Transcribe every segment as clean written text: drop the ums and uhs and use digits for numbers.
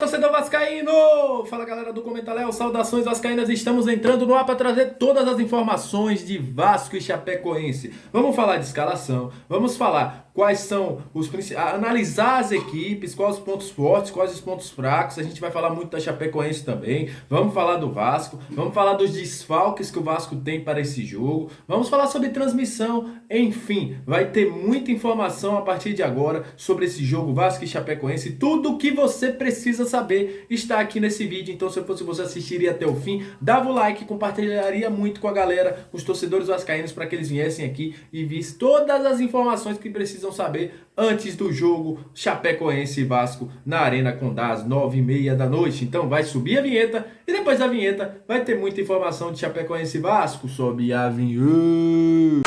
Torcedor vascaíno! Fala galera do Comenta Léo, saudações vascaínas, estamos entrando no ar para trazer todas as informações de Vasco e Chapecoense. Vamos falar de escalação, vamos falar quais são os principais, analisar as equipes, quais os pontos fortes, quais os pontos fracos. A gente vai falar muito da Chapecoense também, vamos falar do Vasco, vamos falar dos desfalques que o Vasco tem para esse jogo, vamos falar sobre transmissão, enfim, vai ter muita informação a partir de agora sobre esse jogo Vasco e Chapecoense. Tudo o que você precisa saber está aqui nesse vídeo, então se eu fosse você assistiria até o fim, dava o like, compartilharia muito com a galera, os torcedores vascaínos, para que eles viessem aqui e vissem todas as informações que precisam saber antes do jogo Chapecoense e Vasco na Arena Condá às 9h30 da noite. Então vai subir a vinheta e depois da vinheta vai ter muita informação de Chapecoense e Vasco. Sobe a vinheta.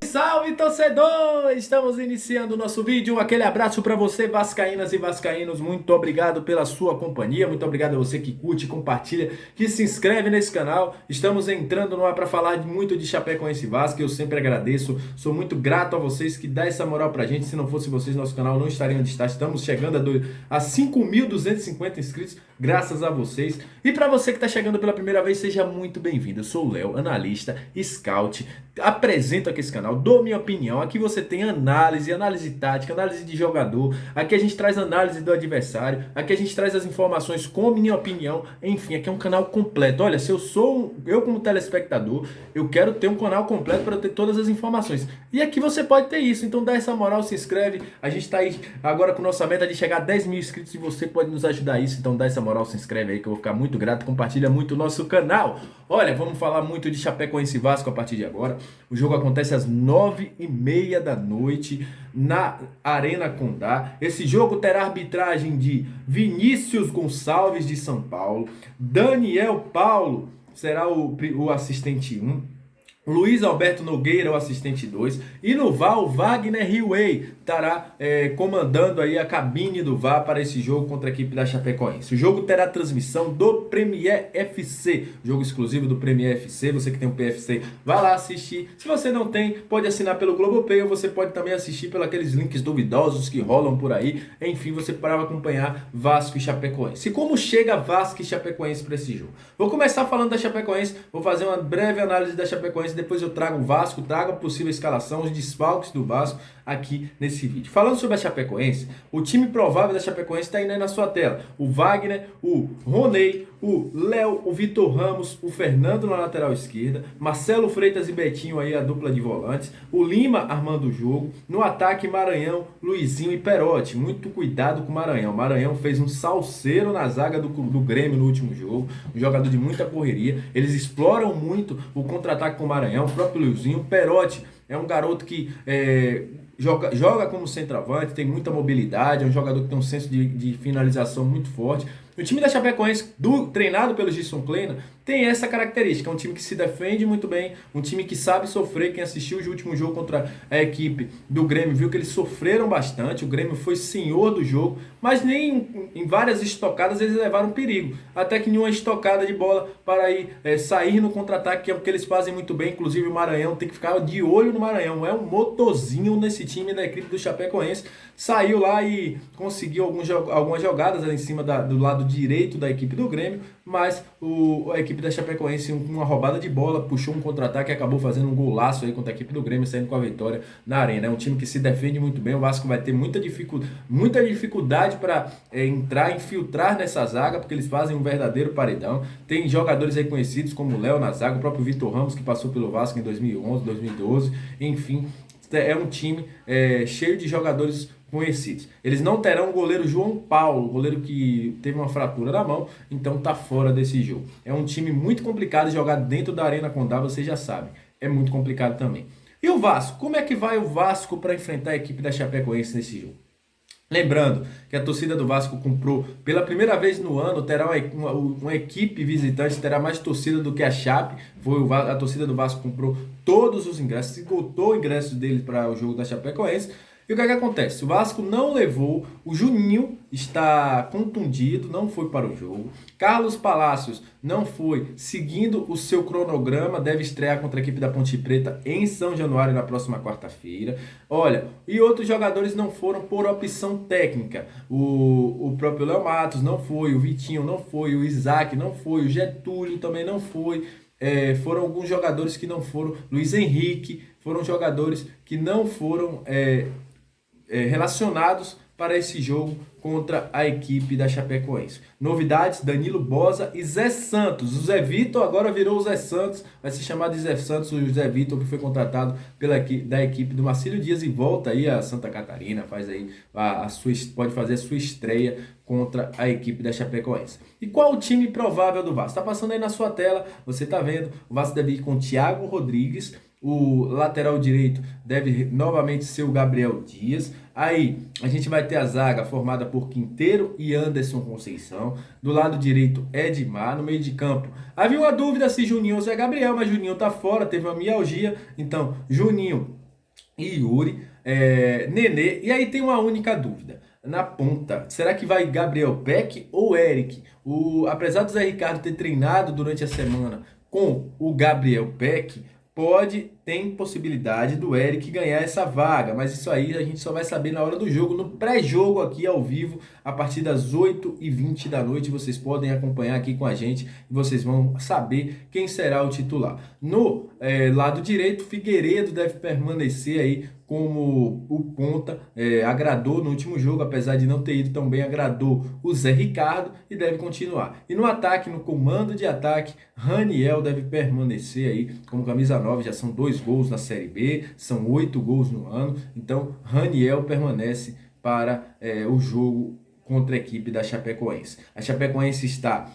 Salve torcedor! Estamos iniciando o nosso vídeo. Aquele abraço para você, vascaínas e vascaínos. Muito obrigado pela sua companhia. Muito obrigado a você que curte, compartilha, que se inscreve nesse canal. Estamos entrando no ar para falar muito de Chapecoense e Vasco. Eu sempre agradeço. Sou muito grato a vocês que dão essa moral pra gente. Se não fosse vocês, nosso canal não estaria onde está. Estamos chegando a 5.250 inscritos. Graças a vocês. E para você que está chegando pela primeira vez, seja muito bem-vindo. Eu sou o Léo, analista, scout. Apresento aqui esse canal, dou minha opinião. Aqui você tem análise tática, análise de jogador. Aqui a gente traz análise do adversário. Aqui a gente traz as informações com minha opinião. Enfim, aqui é um canal completo. Olha, se eu como telespectador, eu quero ter um canal completo para ter todas as informações. E aqui você pode ter isso. Então dá essa moral, se inscreve. A gente está aí agora com nossa meta de chegar a 10 mil inscritos e você pode nos ajudar a isso. Então dá essa moral, se inscreve aí que eu vou ficar muito grato. Compartilha muito o nosso canal. Olha, vamos falar muito de Chapecoense e Vasco a partir de agora. O jogo acontece às 9h30 da noite na Arena Condá. Esse jogo terá arbitragem de Vinícius Gonçalves de São Paulo, Daniel Paulo será o assistente 1, Luiz Alberto Nogueira, o assistente 2, e no VAR, o Wagner Riway estará comandando aí a cabine do VAR para esse jogo contra a equipe da Chapecoense. O jogo terá transmissão do Premier FC, jogo exclusivo do Premier FC. Você que tem um PFC, vai lá assistir. Se você não tem, pode assinar pelo Globoplay, ou você pode também assistir pelos aqueles links duvidosos que rolam por aí. Enfim, você para acompanhar Vasco e Chapecoense. E como chega Vasco e Chapecoense para esse jogo? Vou começar falando da Chapecoense, vou fazer uma breve análise da Chapecoense, depois eu trago o Vasco, trago a possível escalação, os desfalques do Vasco aqui nesse vídeo. Falando sobre a Chapecoense, o time provável da Chapecoense está indo aí na sua tela. O Wagner, o Roney, o Léo, o Vitor Ramos, o Fernando na lateral esquerda, Marcelo Freitas e Betinho aí a dupla de volantes, o Lima armando o jogo, no ataque Maranhão, Luizinho e Perotti. Muito cuidado com o Maranhão. O Maranhão fez um salseiro na zaga do Grêmio no último jogo, um jogador de muita correria. Eles exploram muito o contra-ataque com o Maranhão, o próprio Luizinho. O Perotti é um garoto que joga como centroavante, tem muita mobilidade, é um jogador que tem um senso de finalização muito forte. O time da Chapecoense, treinado pelo Gilson Kleina, tem essa característica. É um time que se defende muito bem, um time que sabe sofrer. Quem assistiu o último jogo contra a equipe do Grêmio viu que eles sofreram bastante. O Grêmio foi senhor do jogo, mas nem em várias estocadas eles levaram perigo. Até que em uma estocada de bola para ir sair no contra-ataque, que é o que eles fazem muito bem. Inclusive o Maranhão tem que ficar de olho no Maranhão. É um motorzinho nesse time da equipe do Chapecoense. Saiu lá e conseguiu algumas jogadas ali em cima do lado direito da equipe do Grêmio, mas a equipe da Chapecoense, uma roubada de bola, puxou um contra-ataque e acabou fazendo um golaço aí contra a equipe do Grêmio, saindo com a vitória na Arena. É um time que se defende muito bem. O Vasco vai ter muita dificuldade para infiltrar nessa zaga, porque eles fazem um verdadeiro paredão. Tem jogadores aí conhecidos como o Léo na zaga, o próprio Vitor Ramos, que passou pelo Vasco em 2011, 2012, enfim. É um time cheio de jogadores conhecidos. Eles não terão o goleiro João Paulo, goleiro que teve uma fratura na mão, então tá fora desse jogo. É um time muito complicado de jogar dentro da Arena Condá, vocês já sabem. É muito complicado também. E o Vasco? Como é que vai o Vasco para enfrentar a equipe da Chapecoense nesse jogo? Lembrando que a torcida do Vasco comprou pela primeira vez no ano, terá uma equipe visitante, terá mais torcida do que a Chape. A torcida do Vasco comprou todos os ingressos, esgotou o ingresso dele para o jogo da Chapecoense. E o que é que acontece? O Vasco não levou, o Juninho está contundido, não foi para o jogo. Carlos Palacios não foi, seguindo o seu cronograma, deve estrear contra a equipe da Ponte Preta em São Januário na próxima quarta-feira. Olha, e outros jogadores não foram por opção técnica. O próprio Léo Matos não foi, o Vitinho não foi, o Isaac não foi, o Getúlio também não foi. Foram alguns jogadores que não foram, Luiz Henrique, foram jogadores que não foram relacionados para esse jogo contra a equipe da Chapecoense. Novidades: Danilo Bosa e Zé Santos. O Zé Vitor agora virou o Zé Santos, vai se chamar de Zé Santos, o Zé Vitor, que foi contratado da equipe do Marcílio Dias e volta aí a Santa Catarina, faz aí pode fazer a sua estreia contra a equipe da Chapecoense. E qual o time provável do Vasco? Está passando aí na sua tela, você está vendo, o Vasco deve ir com Thiago Rodrigues. O lateral direito deve novamente ser o Gabriel Dias. Aí a gente vai ter a zaga formada por Quinteiro e Anderson Conceição. Do lado direito, Edmar. No meio de campo, havia uma dúvida se Juninho ou Zé Gabriel, mas Juninho tá fora, teve uma mialgia. Então, Juninho e Yuri, Nenê. E aí tem uma única dúvida. Na ponta, será que vai Gabriel Peck ou Eric? Apesar do Zé Ricardo ter treinado durante a semana com o Gabriel Peck, tem possibilidade do Eric ganhar essa vaga, mas isso aí a gente só vai saber na hora do jogo, no pré-jogo aqui ao vivo, a partir das 8h20 da noite, vocês podem acompanhar aqui com a gente e vocês vão saber quem será o titular. No lado direito, Figueiredo deve permanecer aí como o ponta, agradou no último jogo, apesar de não ter ido tão bem, agradou o Zé Ricardo e deve continuar. E no ataque, no comando de ataque, Raniel deve permanecer aí como camisa 9, já são 2 gols na Série B, são 8 gols no ano, então Raniel permanece para o jogo contra a equipe da Chapecoense. A Chapecoense está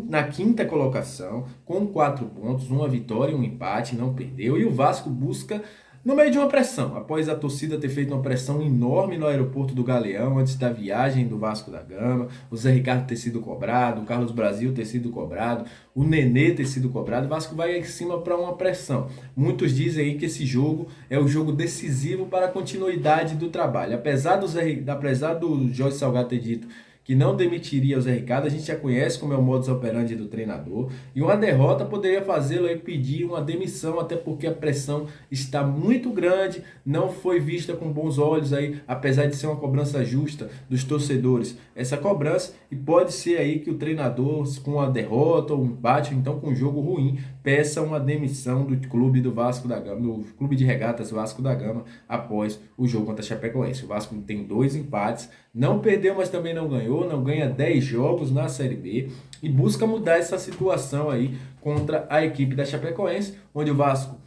na quinta colocação, com 4 pontos, uma vitória e um empate, não perdeu, e o Vasco busca no meio de uma pressão, após a torcida ter feito uma pressão enorme no aeroporto do Galeão, antes da viagem do Vasco da Gama, o Zé Ricardo ter sido cobrado, o Carlos Brasil ter sido cobrado, o Nenê ter sido cobrado, o Vasco vai em cima para uma pressão. Muitos dizem aí que esse jogo é o jogo decisivo para a continuidade do trabalho. Apesar do Jorge Salgado ter dito que não demitiria o Zé Ricardo, a gente já conhece como é o modus operandi do treinador, e uma derrota poderia fazê-lo aí pedir uma demissão, até porque a pressão está muito grande, não foi vista com bons olhos aí, apesar de ser uma cobrança justa dos torcedores, essa cobrança, e pode ser aí que o treinador, com a derrota ou um empate, ou então com um jogo ruim, peça uma demissão do clube do Vasco da Gama, do clube de regatas Vasco da Gama, após o jogo contra a Chapecoense. O Vasco tem 2 empates, não perdeu, mas também não ganhou, não ganha 10 jogos na Série B e busca mudar essa situação aí contra a equipe da Chapecoense, onde o Vasco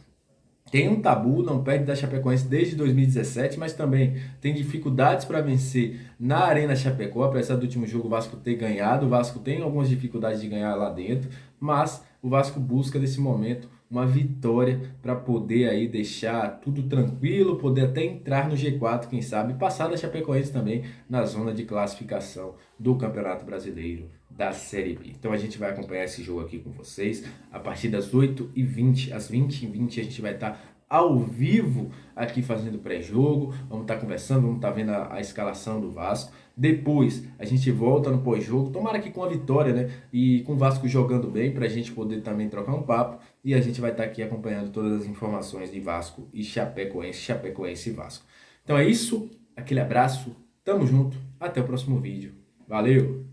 tem um tabu, não perde da Chapecoense desde 2017, mas também tem dificuldades para vencer na Arena Chapecó, apesar do último jogo o Vasco ter ganhado, o Vasco tem algumas dificuldades de ganhar lá dentro, mas o Vasco busca nesse momento uma vitória para poder aí deixar tudo tranquilo, poder até entrar no G4, quem sabe, passar da Chapecoense também na zona de classificação do Campeonato Brasileiro da Série B. Então a gente vai acompanhar esse jogo aqui com vocês a partir das 8h20, às 20h20 a gente vai estar ao vivo aqui fazendo pré-jogo, vamos estar conversando, vamos estar vendo a escalação do Vasco. Depois a gente volta no pós-jogo, tomara que com a vitória, né? E com o Vasco jogando bem, para a gente poder também trocar um papo. E a gente vai estar aqui acompanhando todas as informações de Vasco e Chapecoense e Vasco. Então é isso, aquele abraço, tamo junto, até o próximo vídeo. Valeu!